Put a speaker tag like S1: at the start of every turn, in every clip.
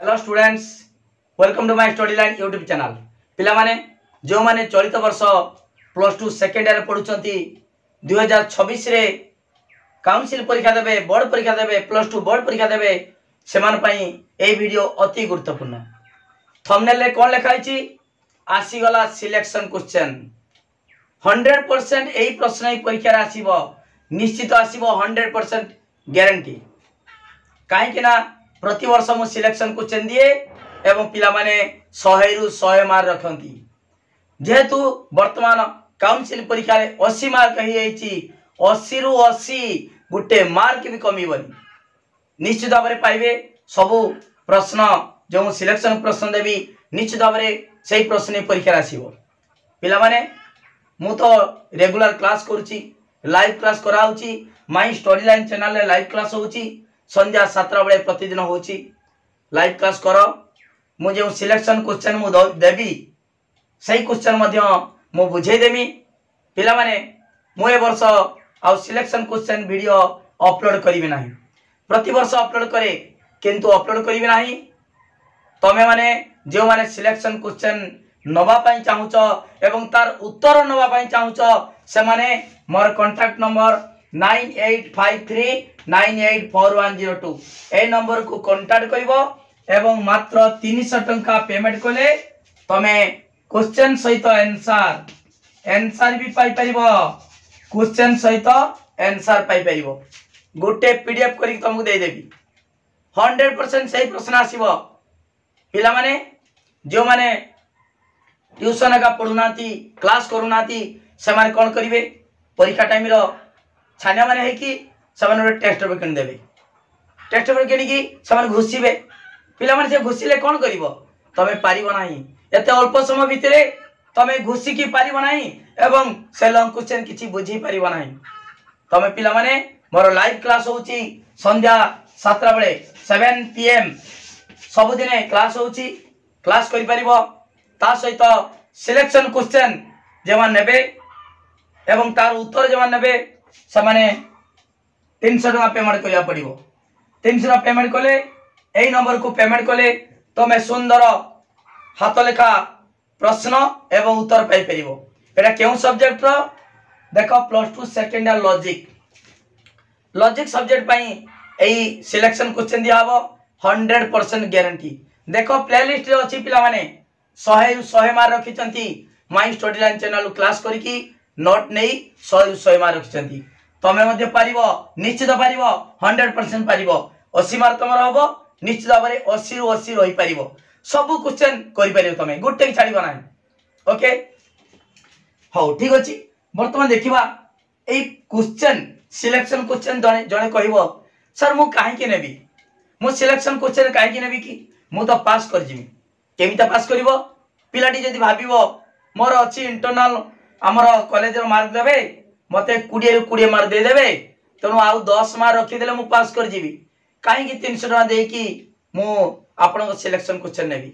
S1: Hello students, welcome to my study Line YouTube channel. पिला माने जो माने चलित वर्ष प्लस टू सेकेंड ईयर पढ़ुचंती 2026 रे काउंसिल परीक्षा देबे, बोर्ड परीक्षा देबे, प्लस टू बोर्ड परीक्षा देबे, सेमान पई ए वीडियो अति गुरुत्वपूर्ण। थंबनेल रे कोन लिखा आछि? आसी गला सिलेक्शन क्वेश्चन 100% एई प्रश्न ही परीक्षा रे आसीबो, निश्चित आसीबो 100% गारंटी। काहे कि ना प्रति वर्ष मु सिलेक्शन क्वेश्चन दिए एवं पिला माने 100 रु 100 मार्क रखंती। जेहेतु वर्तमान काउंसिल परीक्षा रे 80 मार्क ही आइछि, 80 रु 80 गुटे मार्क भी कमीबनी। निश्चित भाव में पाइबे सबु प्रश्न जो सिलेक्शन प्रश्न देवी, निश्चित भाव में सही प्रश्न परीक्षा आसीबो। पिला माने मु तो रेगुलर क्लास करूची, लाइव क्लास कराउची, माय स्टडी लाइन चैनल रे लाइव क्लास होउची, संध्या 7 बजे प्रतिदिन होउची। लाइव क्लास करो, मुझे सिलेक्शन क्वेश्चन मु देवी, सही क्वेश्चन मध्य मु बुझे देमी। पिला माने मु ए वर्ष आ सिलेक्शन क्वेश्चन वीडियो अपलोड करिवे नाही। प्रति वर्ष अपलोड करे किंतु अपलोड करिवे नाही। तमे माने जो माने सिलेक्शन क्वेश्चन नवा पई चाहुचो एवं तार उत्तर नवा पई चाहुचो, से माने मोर कांटेक्ट नंबर 9853984102 ए नंबर को कांटेक्ट करिवो एवं मात्र 300 टंका पेमेंट कोले तमे क्वेश्चन सहित आंसर भी पाई परिबो। क्वेश्चन सहित आंसर पाई परिबो। गोटे पीडीएफ करी तुमको दे देबी। 100% सही प्रश्न आसीबो। पिला माने जो माने ट्यूशन का पढुनाती, क्लास करूनाती, से माने कोन करिवे? परीक्षा टाइम रो छानिया माने है कि समान टेस्ट पेपर किन देबे। टेस्ट पेपर किन की समान घुसीबे। पिला माने से घुसीले कोन करिवो? तमे पारिबो नाही। एते अल्प समय भितरे तमे घुसी की पारिबो नाही एवं से लॉन्ग क्वेश्चन किछि बुझी पारिबो नाही। तमे पिला माने मोर लाइव क्लास होउची संध्या 7 बजे 7 PM सब दिने क्लास होउची। क्लास करि पारिबो। ता सहित सिलेक्शन क्वेश्चन जेमान नेबे एवं तार उत्तर जेमान नेबे समाने 300 टका पेमेंट करिया पड़िबो। 300 टका पेमेंट कले एई नंबर को पेमेंट कले तमे सुंदर हाथ लेखा प्रश्न एवं उत्तर पाई परिबो। एटा केउ सब्जेक्ट रो? देखो plus two second year logic subject पई एई सिलेक्शन क्वेश्चन दिया हबो 100% गारंटी। देखो प्लेलिस्ट रे अछि पिला माने 100 मार्क रखिचंती। My study line channel class करी की नोट नहीं 100 मार्क रखिचंती। तमे मध्ये पारिबो, निश्चित पारिबो, 100% पारिबो। 80 मार्क तमर हबो, निश्चित भाबरे 80 रु 80 रही पारिबो। सब क्वेश्चन करि पारिबो तमे, गुटे छाड़िबो नाही। ओके हो ठीक अछि। वर्तमान देखिबा ए क्वेश्चन सिलेक्शन क्वेश्चन जने कहिबो सर मु काहे के नेबी, मु सिलेक्शन क्वेश्चन काहे के नेबी कि मु तो पास कर जिमी। केमिता पास करिवो? पिलाटी जदि भाबिबो मोर अछि इंटरनल हमर कॉलेज रो मार्क देबे, मते 20 रु 20 मार्क दे देबे, तनो आउ 10 मार्क रखि देले मु पास कर जिबी। काहे कि 300 टका दे कि मु आपन सिलेक्शन क्वेश्चन नेबी।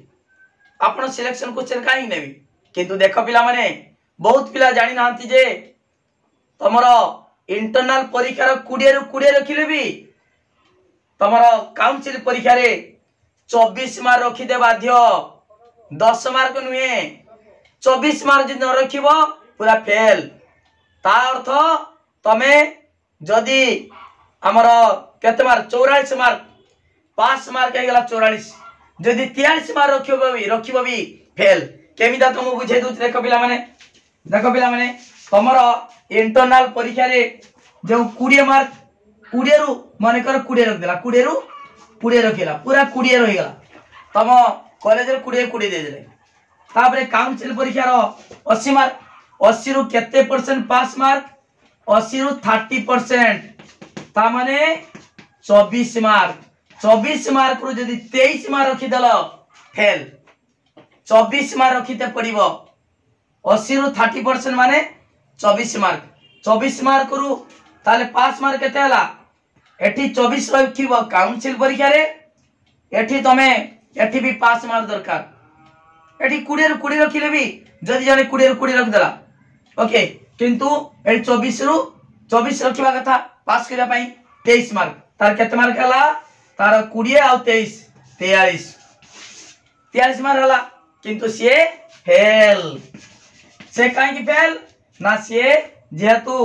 S1: आपन सिलेक्शन क्वेश्चन काहे नेबी? किंतु देखो पिला माने बहुत पिला जानि नांती जे तमरो इंटरनल परीक्षा रो 20 रु 20 रखिले भी तमरो काउंसिल परीक्षा रे 24 मार्क रखि दे बाध्य। 10 मार्क नुहे, 24 मार्क जि न रखिबो पूरा फेल। ता अर्थ तमे जदि हमर केते मार्क 44 मार्क, 5 मार्क हे गेला 44, जदि 43 मार्क रखिबो भी फेल। केमिदा तुम बुझे दउ? देखो पिला माने तमर इंटरनल परीक्षा रे जो 20 मार्क 20 रु माने कर 20 रख देला, 20 रु 20 रखिला, पूरा 20 रहि गेला। तम कॉलेज रे 20 दे देले। तापरे काउंसिल परीक्षा रो 80 मार्क, 80 रु केते परसेंट पास मार्क? 80 रु 30%, ता माने 24 मार्क। 24 मार्क रु जदि 23 मार्क रखि देलो फेल। 24 मार्क रखिते पड़िबो। 80 रु 30% माने 24 मार्क। 24 मार्क रु ताले पास मार्क केते हला? एठी 24 रखिबो काउंसिल परीक्षा रे, एठी तमे एठी भी पास मार्क दरकार। एठी 20 रु 20 रखिले भी जदि जने 20 रु 20 रख देला ओके, किंतु एठी 24 रु 24 रखिबा कथा पास करिया पई 23 मार्क। तार केते मार्क हला? तार 20 आ 23 43। 43 मार्क हला किंतु सी फेल से कहीं फेल ना सी जेहेतु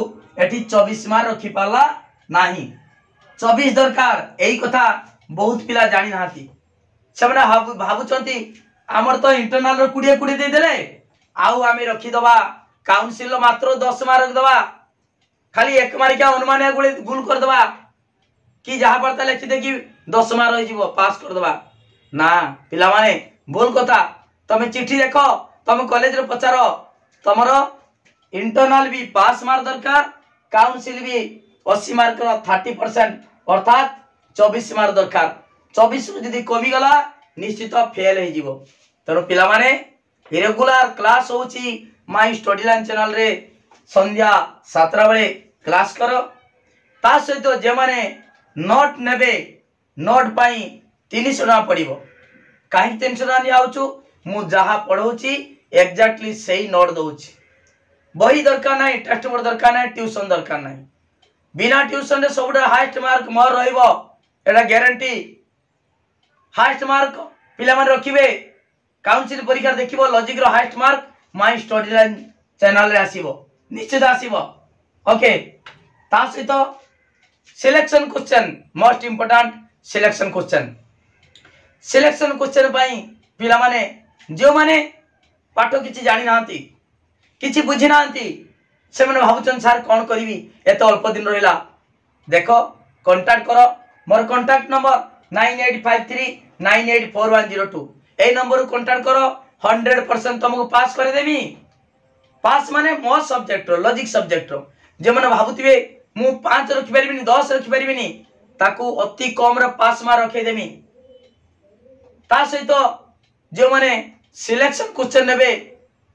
S1: एटी 24 मार्क रखी पाला नहीं 24 दरकार यही कथा बहुत पिला जानी नाती से भावुंट आमर तो इंटरनाल रो 20 दे देले आउ आमे रखी दबा काउंसिल रो मात्र 10 मार्क दबा खाली 1 मार्क अनुमान गुल कर दबा कि जहाँ पड़ता लिखी दे कि 10 मार्क रही जीवो पास कर दबा ना पिला माने बोल कथा तमे चिट्ठी देखो तमे कॉलेज रे पचारो तमरो इंटरनल भी पास मार्क दरकार काउंसिल भी 80 मार्क 30% अर्थात 24 मार्क दरकार 24 जदि कमी गला निश्चित फेल हो जीवो तेणु पिला माने रेगुलर क्लास होची माय स्टडी लाइन चैनल रे संध्या 7 बेले क्लास करो ता सहित जे माने नोट नेबे नोट पाई 300 टका पड़िबो काहे 300 टका नि आउछु मु जहा पढौची एग्जैक्टली सही नोट दउची बही दरकार नहीं टेक्स्ट बुक दरकार नहीं ट्यूशन दरकार नहीं बिना ट्यूशन रे सबटा हाईएस्ट मार्क मोर रहइबो एटा गारंटी हाईएस्ट मार्क पिला मन रखिबे काउंसिल परीक्षा देखिबो लॉजिक रो highest mark my study line channel रे आसीबो निश्चित आसीबो ओके ता सहित selection question most important selection question पाई पिला माने जो माने पाठ किछि जानि नांती किछि बुझी नांती से माने भाबुचन सर कोन करबी एत अल्प दिन रहिला देखो कांटेक्ट करो मोर कांटेक्ट नंबर 9853984102 ए नंबर को कांटेक्ट करो 100% तुमको पास कर देबी पास माने मो सब्जेक्ट रो लॉजिक सब्जेक्ट रो जे माने भाबुतिबे मु 5 रखि परिबिनी 10 रखि परिबिनी ताकू अति कम रो पास मार्क रखै देमी ता सहित जो माने सिलेक्शन क्वेश्चन नेबे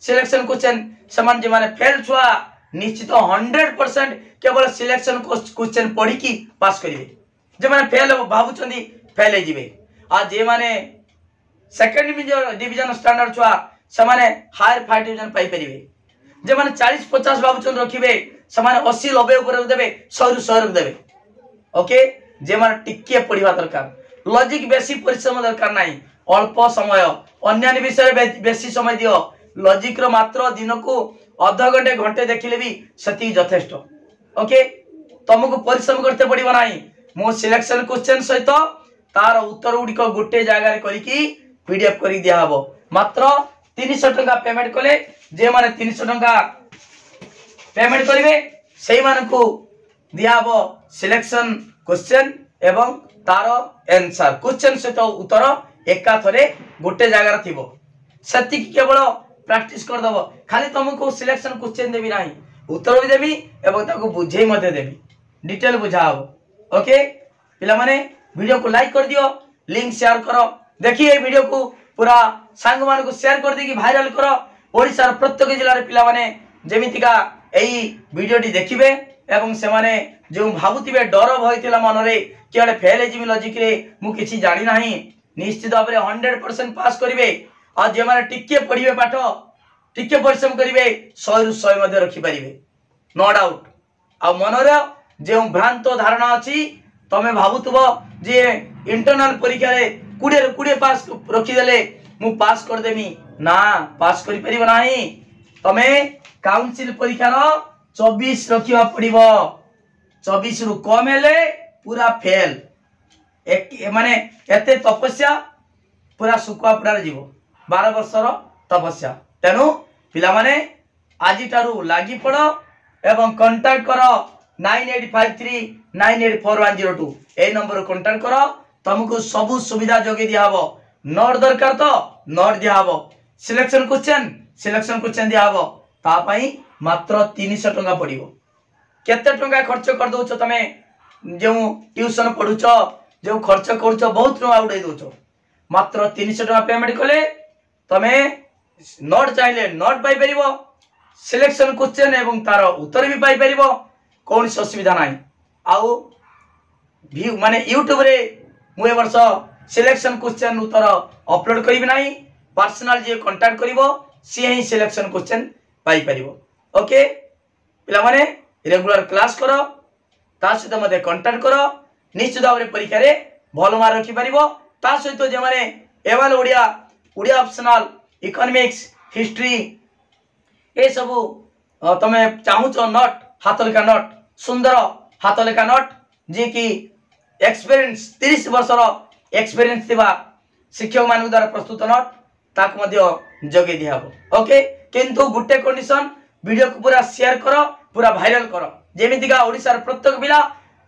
S1: सिलेक्शन क्वेश्चन समान जे माने फेल छुआ निश्चित 100% केवल सिलेक्शन क्वेश्चन पढ़ी की पास करिवे जे माने फेल भाबुचंदी फेल हे जिवे आ जे माने सेकंड डिवीजन स्टैंडर्ड छुआ समाने हायर फाइव डिवीजन पाई परिवे जे माने 40-50 भाबुचंद रखिवे समाने 80-90 ऊपर देबे 100 देबे ओके जे माने टिके पढ़िबा दरकार लॉजिक बेसी परिश्रम दरकार नाही अल्प समय अन्य विषय बेसी समय दियो लॉजिक रो मात्र दिन को आधा घंटे घंटे देखिले भी सती यथेष्ट ओके तुमको परिश्रम करते पड़िबो नाही मो सिलेक्शन क्वेश्चन सहित तार उत्तर गुडी को गोटे जगह रे करी की पीडीएफ करी दिया हबो मात्र 300 टका पेमेंट कले जे माने 300 टका पेमेंट करिवे सेही माने को दिया हबो सिलेक्शन क्वेश्चन एवं तार आंसर क्वेश्चन सहित उत्तर एका थरे गोटे जगह रे थिबो सती केवल प्रैक्टिस कर दबो खाली तुमको सिलेक्शन क्वेश्चन देबी नाही उत्तर भी देबी एवं ताको बुझेई मते देबी डिटेल बुझाओ ओके पिला माने वीडियो को लाइक कर दियो लिंक शेयर करो देखिए वीडियो को पूरा सांग मान को शेयर कर देकी वायरल करो ओडिसा प्रत्येक जिल्ला रे पिला माने जेमितिका एई वीडियो टी देखिबे एवं से माने जो भाबुतिबे डर भय थिला मन रे केडे फेल जिमि लॉजिक रे मु किछि जानि नाही निश्चित भाबरे 100% पास करिवे आ जे माने टिके पढिबे पाठ टिके परिश्रम करिवे 100 रु 100 मध्ये रखि परिवे नो डाउट आ मनर जे भ्रांत धारणा अछि तमे भाबुतबो जे इंटरनल परीक्षा रे 20 रु 20 पास रखि देले मु पास कर देमी ना पास करि परिबो नाही तमे काउंसिल परीक्षा रो 24 रखिबा पड़िबो 24 रु कम हेले पूरा फेल एक माने एते तपस्या पूरा सुकुआ पड़ा जीवो 12 वर्षर तपस्या तेनु पिला माने आजि तारु लागि पड़ो एवं कांटेक्ट करो 9853984102 ए नंबर को कांटेक्ट करो तुमको सब सुविधा जोगे दिया हबो नोट दरकार तो नोट दिया हबो सिलेक्शन क्वेश्चन दिया हबो ता पई मात्र 300 टका पड़िबो केते टका खर्च कर दोछ तमे जो ट्यूशन पढुछ जो खर्च करूछ बहुत टका उडै दोछ मात्र 300 टका पेमेंट कले तमे नोट चाहिले नोट पाई परिबो सिलेक्शन क्वेश्चन एवं तार उत्तर भी पाई परिबो कौन असुविधा नाही आउ व्यू माने YouTube रे मु ए वर्ष सिलेक्शन क्वेश्चन उत्तर अपलोड करिबि नाही पर्सनल जे कांटेक्ट करिवो सी ही सिलेक्शन क्वेश्चन पाई परिबो ओके पिला माने रेगुलर क्लास करो ता सहित मते कांटेक्ट करो निश्चित भाव परीक्षा रे भल मार्क रखि परिबो ता सहित जे माने एवाल Odia Odia optional economics history ए सब तमे चाहूच नट हाथ लेखा नट सुंदर हाथ लेखा नट जी की एक्सपीरियंस 30 वर्षर एक्सपीरियंस थिबा शिक्षक मान द्वारा प्रस्तुत नट ताक मध्य जगे दिहब ओके किंतु गुटे कंडीशन वीडियो को पूरा शेयर करो पूरा वायरल करो जेमितिका ओडिसा प्रत्येक पिला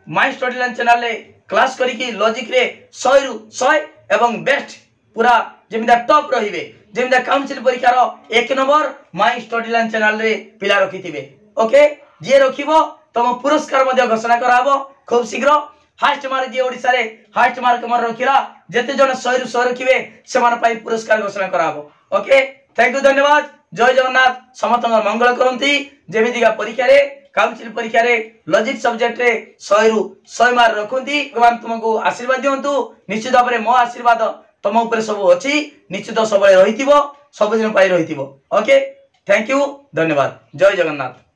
S1: माय स्टडी लाइन चैनल रे क्लास करिकी लॉजिक रे 100 रु 100 एवं बेस्ट पूरा जेमिदा टॉप रहिबे जेमिदा काउंसिल परीक्षा रो 1 number my study line channel रे पिला रखिथिबे ओके जे रखिबो तम पुरस्कार मध्ये घोषणा कराबो खूब शीघ्र हाईएस्ट मार्क जे ओडिसा रे हाईएस्ट मार्क मर रखिला जते जन 100 रु 100 रखिबे सेमान पाई पुरस्कार घोषणा कराबो ओके थैंक यू धन्यवाद जय जगन्नाथ समस्त मंगल करंती जेमितिका परीक्षा रे काउंसिल परीक्षा रे लॉजिक सब्जेक्ट रे 100 रु 100 मार्क रखुंती भगवान तुमको आशीर्वाद दियंतु निश्चित भाबरे मो आशीर्वाद तुम ऊपर सब अछि निश्चित सब रहिथिबो सब दिन पाई रहिथिबो ओके थैंक यू धन्यवाद जय जगन्नाथ।